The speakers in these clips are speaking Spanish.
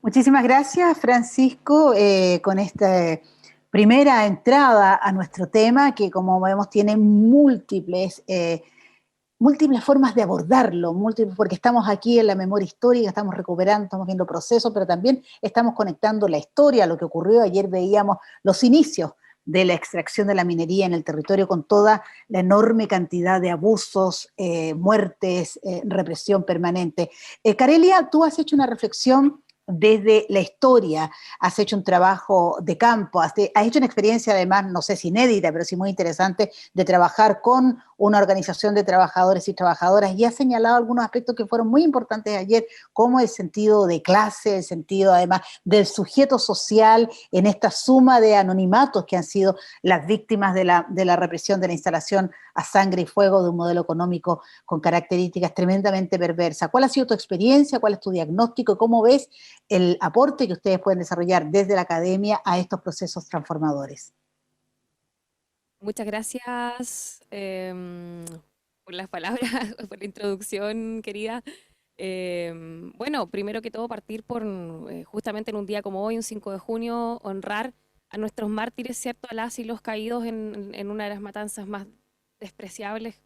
Muchísimas gracias, Francisco, con esta primera entrada a nuestro tema, que como vemos tiene múltiples formas de abordarlo, porque estamos aquí en la memoria histórica, estamos recuperando, estamos viendo procesos, pero también estamos conectando la historia, lo que ocurrió. Ayer veíamos los inicios de la extracción de la minería en el territorio con toda la enorme cantidad de abusos, muertes, represión permanente. Carelia, tú has hecho una reflexión desde la historia, has hecho un trabajo de campo, has hecho una experiencia además, no sé si inédita, pero sí muy interesante, de trabajar con una organización de trabajadores y trabajadoras, y has señalado algunos aspectos que fueron muy importantes ayer, como el sentido de clase, el sentido además del sujeto social en esta suma de anonimatos que han sido las víctimas de la represión, de la instalación a sangre y fuego de un modelo económico con características tremendamente perversas. ¿Cuál ha sido tu experiencia? ¿Cuál es tu diagnóstico? ¿Cómo ves el aporte que ustedes pueden desarrollar desde la academia a estos procesos transformadores? Muchas gracias por las palabras, por la introducción, querida. Bueno, primero que todo partir por justamente en un día como hoy, un 5 de junio, honrar a nuestros mártires, ¿cierto? A las y los caídos en una de las matanzas más despreciables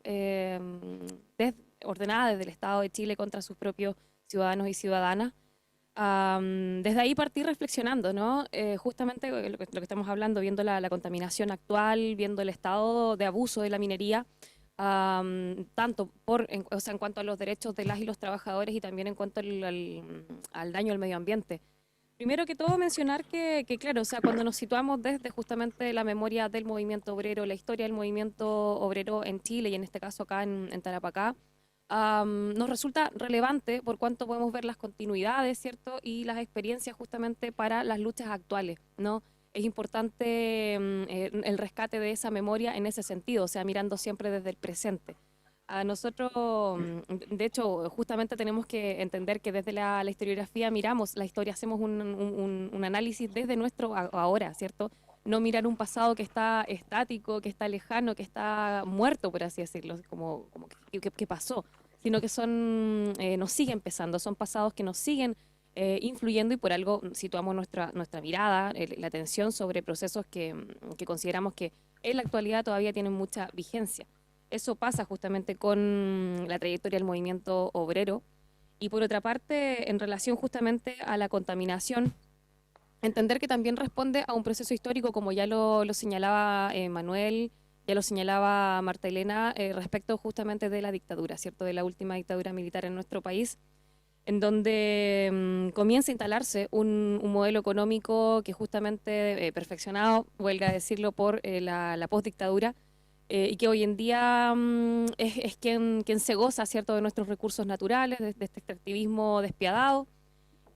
ordenadas desde el Estado de Chile contra sus propios ciudadanos y ciudadanas. Desde ahí partí reflexionando, ¿no? Justamente lo que estamos hablando, viendo la contaminación actual, viendo el estado de abuso de la minería, tanto o sea, en cuanto a los derechos de las y los trabajadores y también en cuanto al daño al medio ambiente. Primero que todo mencionar que, claro, o sea, cuando nos situamos desde justamente la memoria del movimiento obrero, la historia del movimiento obrero en Chile y en este caso acá en Tarapacá, nos resulta relevante por cuanto podemos ver las continuidades, ¿cierto? Y las experiencias justamente para las luchas actuales, ¿no? Es importante el rescate de esa memoria en ese sentido, o sea, mirando siempre desde el presente. A nosotros, de hecho, justamente tenemos que entender que desde la historiografía miramos la historia, hacemos un análisis desde nuestro ahora, ¿cierto? No mirar un pasado que está estático, que está lejano, que está muerto, por así decirlo, como que pasó, sino que nos siguen pesando, son pasados que nos siguen influyendo y por algo situamos nuestra mirada, la atención sobre procesos que consideramos que en la actualidad todavía tienen mucha vigencia. Eso pasa justamente con la trayectoria del movimiento obrero. Y por otra parte, en relación justamente a la contaminación, entender que también responde a un proceso histórico, como ya lo señalaba Manuel, ya lo señalaba Marta Elena, respecto justamente de la dictadura, ¿cierto? De la última dictadura militar en nuestro país, en donde comienza a instalarse un modelo económico que justamente perfeccionado, huelga a decirlo, por la postdictadura, y que hoy en día es quien se goza, ¿cierto?, de nuestros recursos naturales, de este extractivismo despiadado.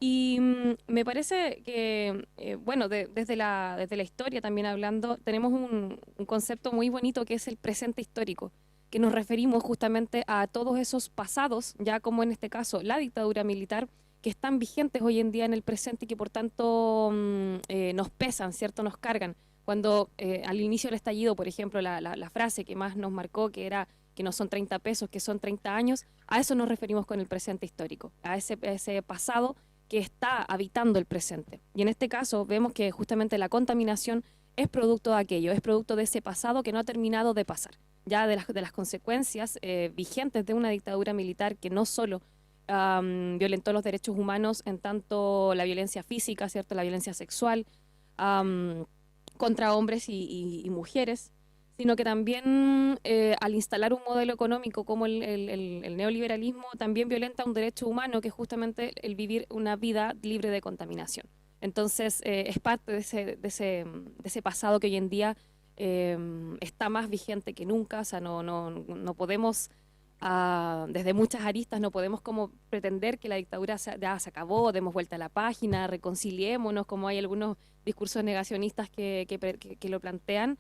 Y me parece que, bueno, desde la historia también hablando, tenemos un concepto muy bonito que es el presente histórico, que nos referimos justamente a todos esos pasados, ya como en este caso la dictadura militar, que están vigentes hoy en día en el presente y que por tanto nos pesan, ¿cierto? Nos cargan. Cuando al inicio del estallido, por ejemplo, la frase que más nos marcó, que era que no son 30 pesos, que son 30 años, a eso nos referimos con el presente histórico, a ese pasado que está habitando el presente. Y en este caso vemos que justamente la contaminación es producto de aquello, es producto de ese pasado que no ha terminado de pasar, ya de las consecuencias vigentes de una dictadura militar que no solo violentó los derechos humanos en tanto la violencia física, ¿cierto? La violencia sexual um, contra hombres y mujeres, sino que también al instalar un modelo económico como el neoliberalismo, también violenta un derecho humano que es justamente el vivir una vida libre de contaminación. Entonces, es parte de ese pasado que hoy en día eh, está más vigente que nunca, o sea, no podemos, desde muchas aristas, no podemos como pretender que la dictadura ya se acabó, demos vuelta a la página, reconciliémonos, como hay algunos discursos negacionistas que lo plantean,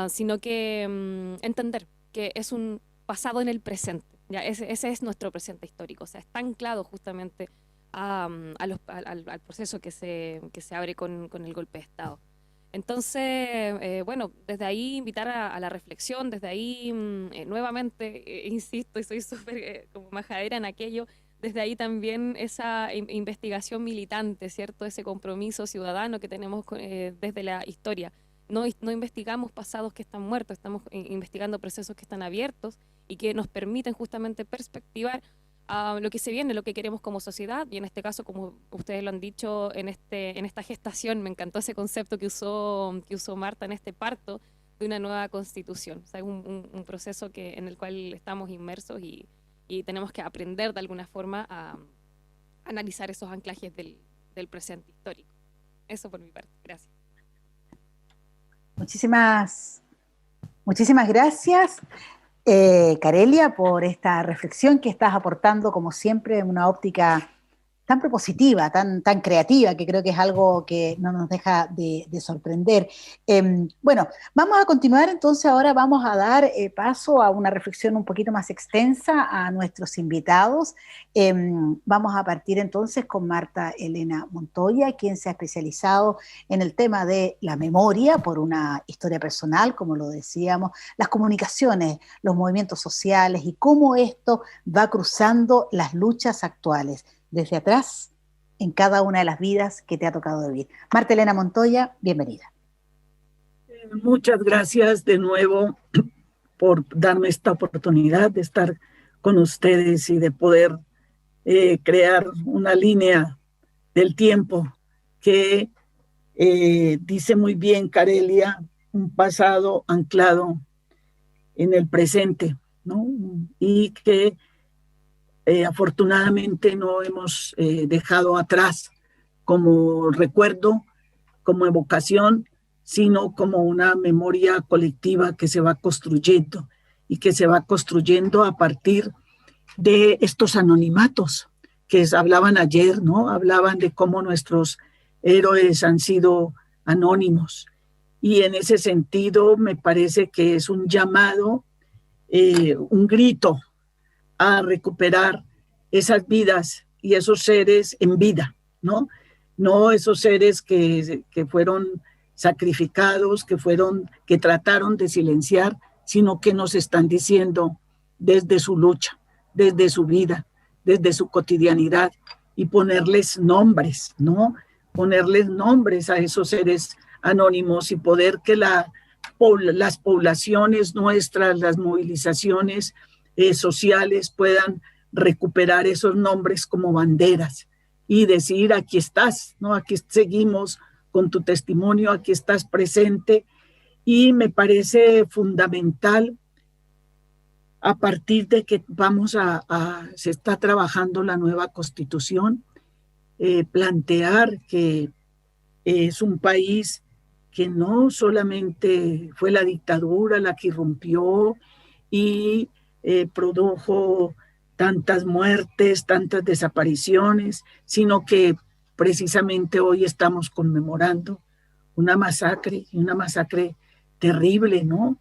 sino que entender que es un pasado en el presente. Ya, ese es nuestro presente histórico, o sea, está anclado justamente al proceso que se abre con el golpe de Estado. Entonces, bueno, desde ahí invitar a la reflexión, desde ahí nuevamente, insisto, y soy súper como majadera en aquello, desde ahí también esa investigación militante, ¿cierto? Ese compromiso ciudadano que tenemos desde la historia. No investigamos pasados que están muertos, estamos investigando procesos que están abiertos y que nos permiten justamente perspectivar lo que se viene, lo que queremos como sociedad, y en este caso, como ustedes lo han dicho, en esta gestación, me encantó ese concepto que usó Marta en este parto de una nueva constitución. O sea, es un proceso en el cual estamos inmersos y tenemos que aprender de alguna forma a analizar esos anclajes del presente histórico. Eso por mi parte. Gracias. Muchísimas gracias, Carelia, por esta reflexión que estás aportando, como siempre, en una óptica tan propositiva, tan creativa, que creo que es algo que no nos deja de sorprender. Bueno, vamos a continuar entonces, ahora vamos a dar paso a una reflexión un poquito más extensa a nuestros invitados. Vamos a partir entonces con Marta Elena Montoya, quien se ha especializado en el tema de la memoria por una historia personal, como lo decíamos, las comunicaciones, los movimientos sociales y cómo esto va cruzando las luchas actuales, desde atrás, en cada una de las vidas que te ha tocado vivir. Marta Elena Montoya, bienvenida. Muchas gracias de nuevo por darme esta oportunidad de estar con ustedes y de poder crear una línea del tiempo que dice muy bien Carelia, un pasado anclado en el presente, ¿no? Y que afortunadamente no hemos dejado atrás como recuerdo, como evocación, sino como una memoria colectiva que se va construyendo y que se va construyendo a partir de estos anonimatos que hablaban ayer, ¿no? Hablaban de cómo nuestros héroes han sido anónimos. Y en ese sentido me parece que es un llamado, un grito a recuperar esas vidas y esos seres en vida, ¿no? No esos seres que fueron sacrificados, que trataron de silenciar, sino que nos están diciendo desde su lucha, desde su vida, desde su cotidianidad, y ponerles nombres, ¿no? Ponerles nombres a esos seres anónimos y poder que las poblaciones nuestras, las movilizaciones sociales puedan recuperar esos nombres como banderas y decir, aquí estás, ¿no? Aquí seguimos con tu testimonio, aquí estás presente. Y me parece fundamental, a partir de que se está trabajando la nueva constitución, plantear que es un país que no solamente fue la dictadura la que irrumpió y produjo tantas muertes, tantas desapariciones, sino que precisamente hoy estamos conmemorando una masacre terrible, ¿no?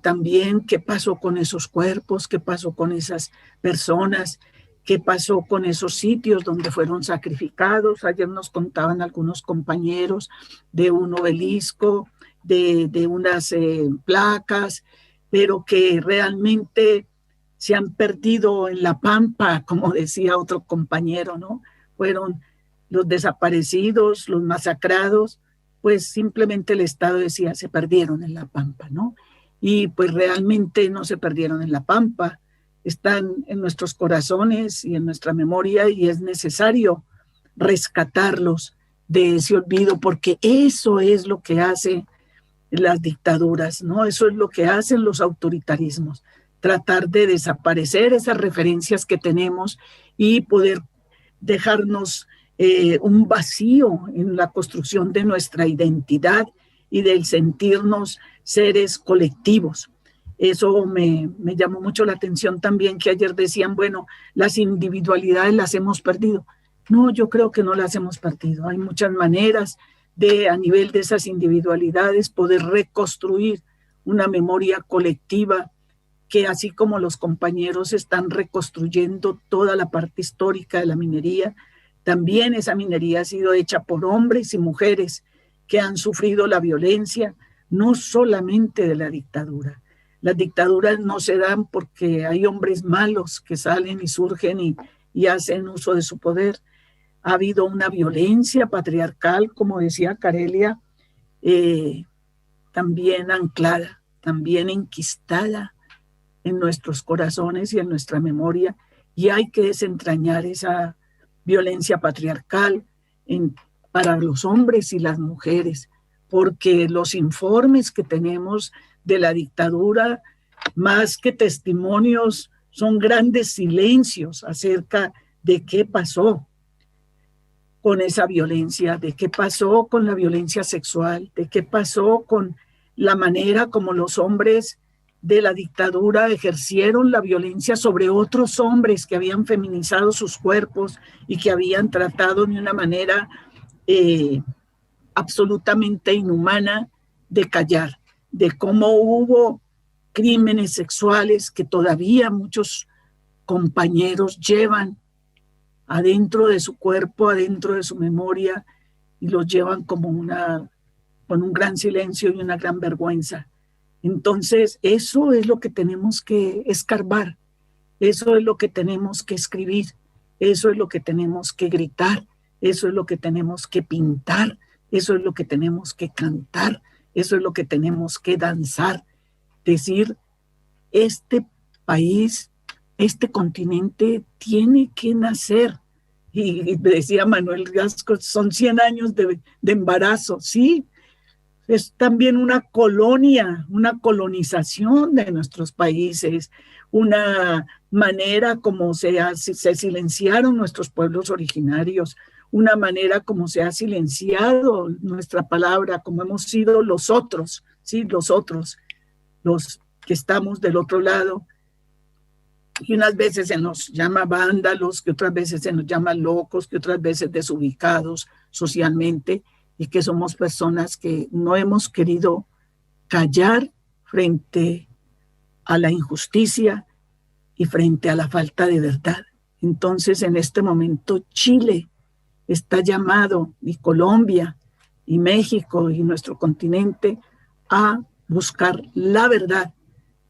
También qué pasó con esos cuerpos, qué pasó con esas personas, qué pasó con esos sitios donde fueron sacrificados. Ayer nos contaban algunos compañeros de un obelisco, de unas placas, pero que realmente se han perdido en la pampa, como decía otro compañero, ¿no? Fueron los desaparecidos, los masacrados, pues simplemente el Estado decía, se perdieron en la pampa, ¿no? Y pues realmente no se perdieron en la pampa, están en nuestros corazones y en nuestra memoria, y es necesario rescatarlos de ese olvido, porque eso es lo que hacen las dictaduras, ¿no? Eso es lo que hacen los autoritarismos, tratar de desaparecer esas referencias que tenemos y poder dejarnos un vacío en la construcción de nuestra identidad y del sentirnos seres colectivos. Eso me llamó mucho la atención también, que ayer decían, bueno, las individualidades las hemos perdido. No, yo creo que no las hemos perdido. Hay muchas maneras de, a nivel de esas individualidades, poder reconstruir una memoria colectiva que, así como los compañeros están reconstruyendo toda la parte histórica de la minería, también esa minería ha sido hecha por hombres y mujeres que han sufrido la violencia, no solamente de la dictadura, Las dictaduras no se dan porque hay hombres malos que salen y surgen y hacen uso de su poder. Ha habido una violencia patriarcal, como decía Carelia, también anclada, también enquistada en nuestros corazones y en nuestra memoria, y hay que desentrañar esa violencia patriarcal para los hombres y las mujeres, porque los informes que tenemos de la dictadura, más que testimonios, son grandes silencios acerca de qué pasó con esa violencia, de qué pasó con la violencia sexual, de qué pasó con la manera como los hombres de la dictadura ejercieron la violencia sobre otros hombres que habían feminizado sus cuerpos y que habían tratado de una manera absolutamente inhumana de callar, de cómo hubo crímenes sexuales que todavía muchos compañeros llevan adentro de su cuerpo, adentro de su memoria, y los llevan como con un gran silencio y una gran vergüenza. Entonces, eso es lo que tenemos que escarbar, eso es lo que tenemos que escribir, eso es lo que tenemos que gritar, eso es lo que tenemos que pintar, eso es lo que tenemos que cantar, eso es lo que tenemos que danzar. Decir, este país, este continente tiene que nacer. Y decía Manuel Gasco, son 100 años de embarazo, sí. Es también una colonia, una colonización de nuestros países, una manera como se silenciaron nuestros pueblos originarios, una manera como se ha silenciado nuestra palabra, como hemos sido los otros, ¿sí? Los otros, los que estamos del otro lado. Y unas veces se nos llama vándalos, que otras veces se nos llama locos, que otras veces desubicados socialmente, y que somos personas que no hemos querido callar frente a la injusticia y frente a la falta de verdad. Entonces, en este momento, Chile está llamado, y Colombia, y México, y nuestro continente, a buscar la verdad,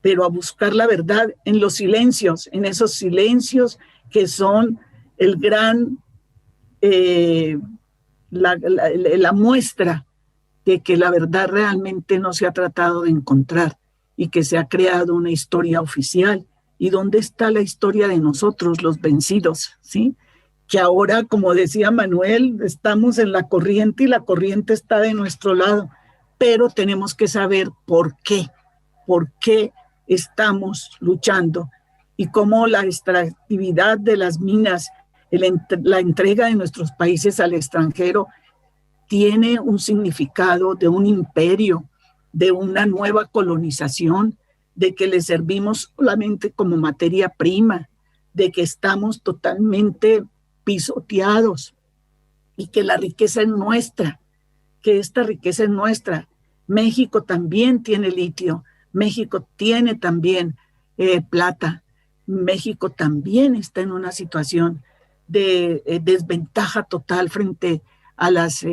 pero a buscar la verdad en los silencios, en esos silencios que son el gran, la muestra de que la verdad realmente no se ha tratado de encontrar y que se ha creado una historia oficial. ¿Y dónde está la historia de nosotros, los vencidos? ¿Sí? Que ahora, como decía Manuel, estamos en la corriente y la corriente está de nuestro lado, pero tenemos que saber por qué estamos luchando y cómo la extractividad de las minas, la entrega de nuestros países al extranjero tiene un significado de un imperio, de una nueva colonización, de que le servimos solamente como materia prima, de que estamos totalmente pisoteados y que la riqueza es nuestra, que esta riqueza es nuestra. México también tiene litio, México tiene también plata, México también está en una situación de desventaja total frente a las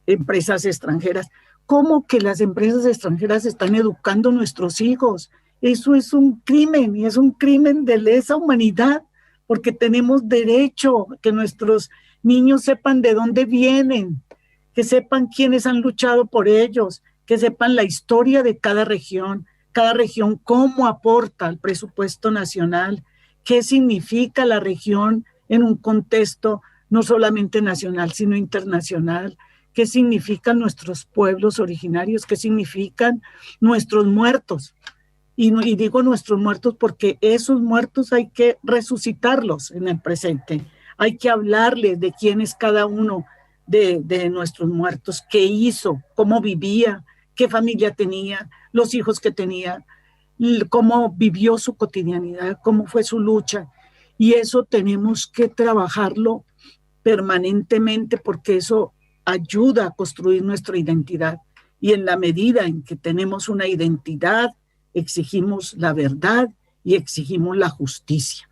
empresas extranjeras. ¿Cómo que las empresas extranjeras están educando a nuestros hijos? Eso es un crimen y es un crimen de lesa humanidad, porque tenemos derecho a que nuestros niños sepan de dónde vienen, que sepan quiénes han luchado por ellos, que sepan la historia de cada región cómo aporta al presupuesto nacional, qué significa la región en un contexto no solamente nacional, sino internacional, qué significan nuestros pueblos originarios, qué significan nuestros muertos. Y digo nuestros muertos porque esos muertos hay que resucitarlos en el presente. Hay que hablarles de quién es cada uno de nuestros muertos, qué hizo, cómo vivía, qué familia tenía, los hijos que tenía, cómo vivió su cotidianidad, cómo fue su lucha. Y eso tenemos que trabajarlo permanentemente porque eso ayuda a construir nuestra identidad. Y en la medida en que tenemos una identidad, exigimos la verdad y exigimos la justicia.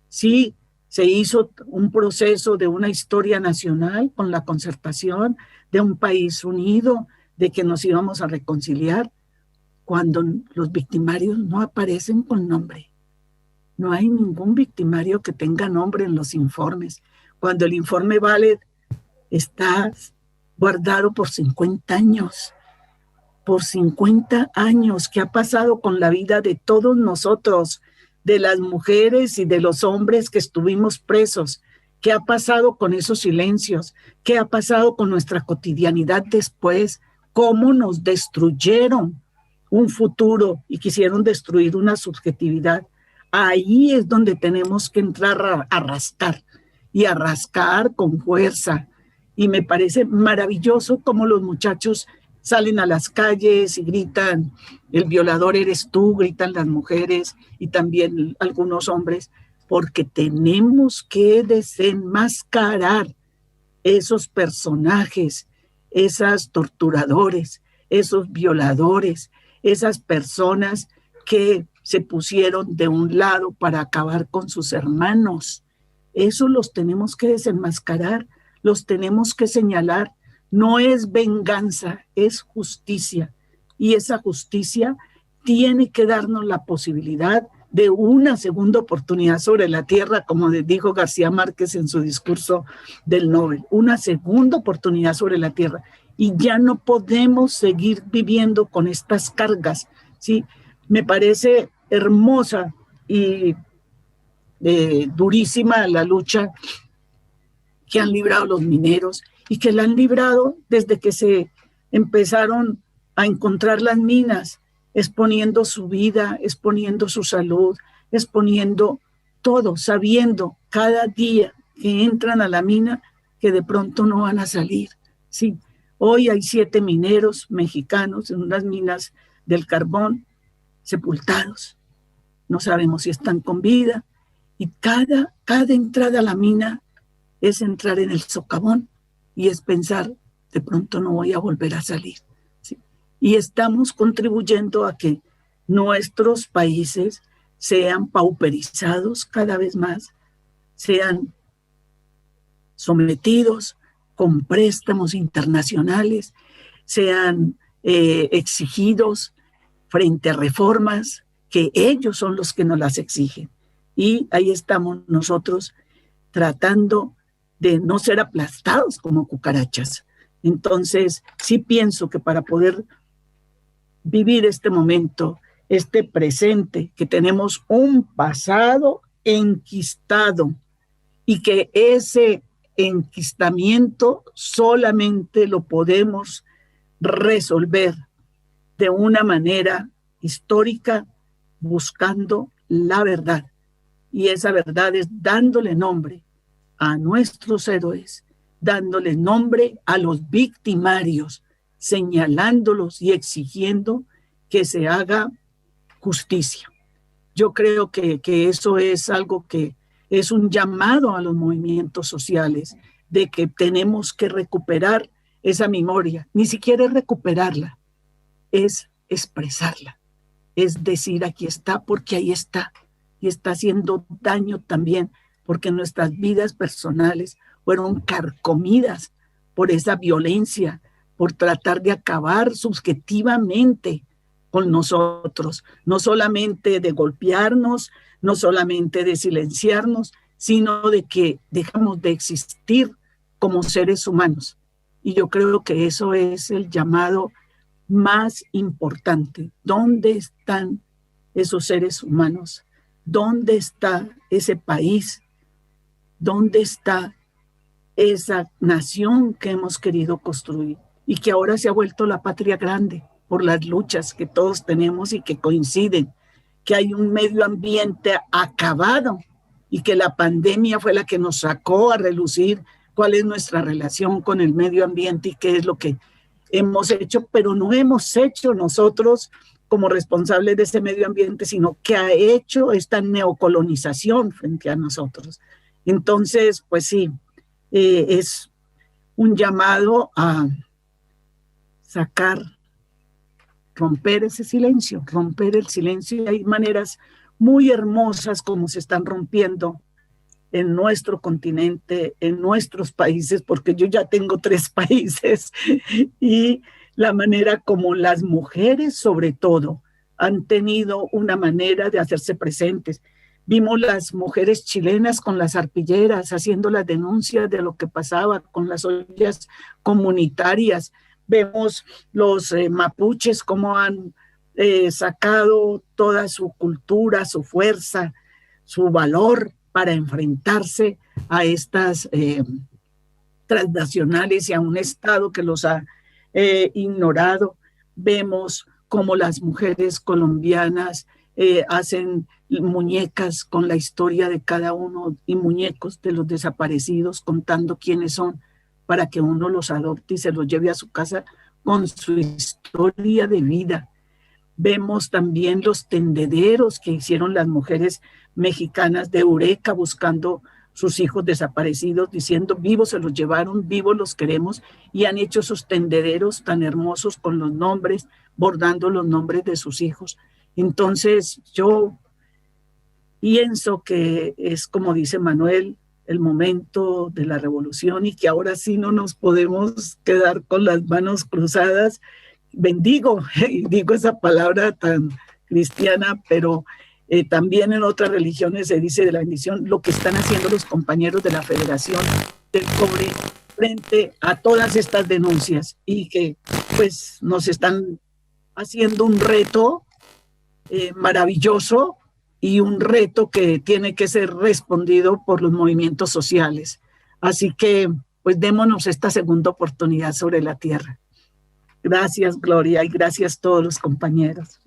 Sí, se hizo un proceso de una historia nacional con la concertación de un país unido, de que nos íbamos a reconciliar, cuando los victimarios no aparecen con nombre. No hay ningún victimario que tenga nombre en los informes. Cuando el informe Valed está guardado por 50 años, por 50 años, ¿qué ha pasado con la vida de todos nosotros, de las mujeres y de los hombres que estuvimos presos? ¿Qué ha pasado con esos silencios? ¿Qué ha pasado con nuestra cotidianidad después? ¿Cómo nos destruyeron un futuro y quisieron destruir una subjetividad? Ahí es donde tenemos que entrar a rascar y a rascar con fuerza. Y me parece maravilloso cómo los muchachos salen a las calles y gritan, el violador eres tú, gritan las mujeres y también algunos hombres, porque tenemos que desenmascarar esos personajes, esos torturadores, esos violadores, esas personas que se pusieron de un lado para acabar con sus hermanos. Eso los tenemos que desenmascarar, los tenemos que señalar. No es venganza, es justicia. Y esa justicia tiene que darnos la posibilidad de una segunda oportunidad sobre la tierra, como dijo García Márquez en su discurso del Nobel, una segunda oportunidad sobre la tierra. Y ya no podemos seguir viviendo con estas cargas, ¿sí? Me parece hermosa y durísima la lucha que han librado los mineros y que la han librado desde que se empezaron a encontrar las minas, exponiendo su vida, exponiendo su salud, exponiendo todo, sabiendo cada día que entran a la mina que de pronto no van a salir. Sí, hoy hay 7 mineros mexicanos en unas minas del carbón sepultados. No sabemos si están con vida y cada entrada a la mina es entrar en el socavón y es pensar, de pronto no voy a volver a salir. ¿Sí? Y estamos contribuyendo a que nuestros países sean pauperizados cada vez más, sean sometidos con préstamos internacionales, sean exigidos frente a reformas que ellos son los que nos las exigen. Y ahí estamos nosotros tratando de no ser aplastados como cucarachas. Entonces, sí pienso que para poder vivir este momento, este presente, que tenemos un pasado enquistado y que ese enquistamiento solamente lo podemos resolver de una manera histórica, buscando la verdad. Y esa verdad es dándole nombre a nuestros héroes, dándole nombre a los victimarios, señalándolos y exigiendo que se haga justicia. Yo creo que eso es algo que es un llamado a los movimientos sociales, de que tenemos que recuperar esa memoria. Ni siquiera es recuperarla, es expresarla, es decir, aquí está porque ahí está, y está haciendo daño también, porque nuestras vidas personales fueron carcomidas por esa violencia, por tratar de acabar subjetivamente con nosotros, no solamente de golpearnos, no solamente de silenciarnos, sino de que dejamos de existir como seres humanos. Y yo creo que eso es el llamado más importante. ¿Dónde están esos seres humanos? ¿Dónde está ese país? ¿Dónde está esa nación que hemos querido construir y que ahora se ha vuelto la patria grande por las luchas que todos tenemos y que coinciden? Que hay un medio ambiente acabado y que la pandemia fue la que nos sacó a relucir cuál es nuestra relación con el medio ambiente y qué es lo que hemos hecho, pero no hemos hecho nosotros como responsables de ese medio ambiente, sino que ha hecho esta neocolonización frente a nosotros. Entonces, pues sí, es un llamado a romper ese silencio, romper el silencio. Y hay maneras muy hermosas como se están rompiendo en nuestro continente, en nuestros países, porque yo ya tengo 3 países, y la manera como las mujeres, sobre todo, han tenido una manera de hacerse presentes. Vimos las mujeres chilenas con las arpilleras haciendo las denuncias de lo que pasaba con las ollas comunitarias. Vemos los mapuches cómo han sacado toda su cultura, su fuerza, su valor para enfrentarse a estas transnacionales y a un Estado que los ha ignorado. Vemos cómo las mujeres colombianas hacen muñecas con la historia de cada uno y muñecos de los desaparecidos contando quiénes son para que uno los adopte y se los lleve a su casa con su historia de vida. Vemos también los tendederos que hicieron las mujeres mexicanas de Eureka buscando sus hijos desaparecidos, diciendo vivos se los llevaron, vivos los queremos, y han hecho esos tendederos tan hermosos con los nombres, bordando los nombres de sus hijos. Entonces yo pienso que es como dice Manuel, el momento de la revolución y que ahora sí no nos podemos quedar con las manos cruzadas. Bendigo, digo esa palabra tan cristiana, pero también en otras religiones se dice de la bendición, lo que están haciendo los compañeros de la Federación del Cobre frente a todas estas denuncias y que pues nos están haciendo un reto maravilloso y un reto que tiene que ser respondido por los movimientos sociales. Así que pues démonos esta segunda oportunidad sobre la tierra. Gracias, Gloria, y gracias a todos los compañeros.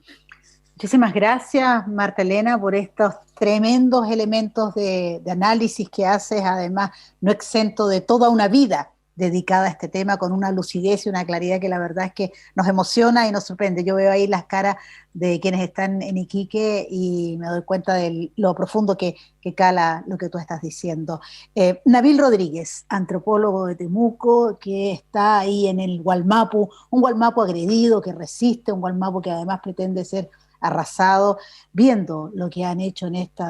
Muchísimas gracias, Marta Elena, por estos tremendos elementos de análisis que haces, además no exento de toda una vida dedicada a este tema, con una lucidez y una claridad que la verdad es que nos emociona y nos sorprende. Yo veo ahí las caras de quienes están en Iquique y me doy cuenta de lo profundo que cala lo que tú estás diciendo. Nabil Rodríguez, antropólogo de Temuco, que está ahí en el Wallmapu, un Wallmapu agredido, que resiste, un Wallmapu que además pretende ser arrasado, viendo lo que han hecho en esta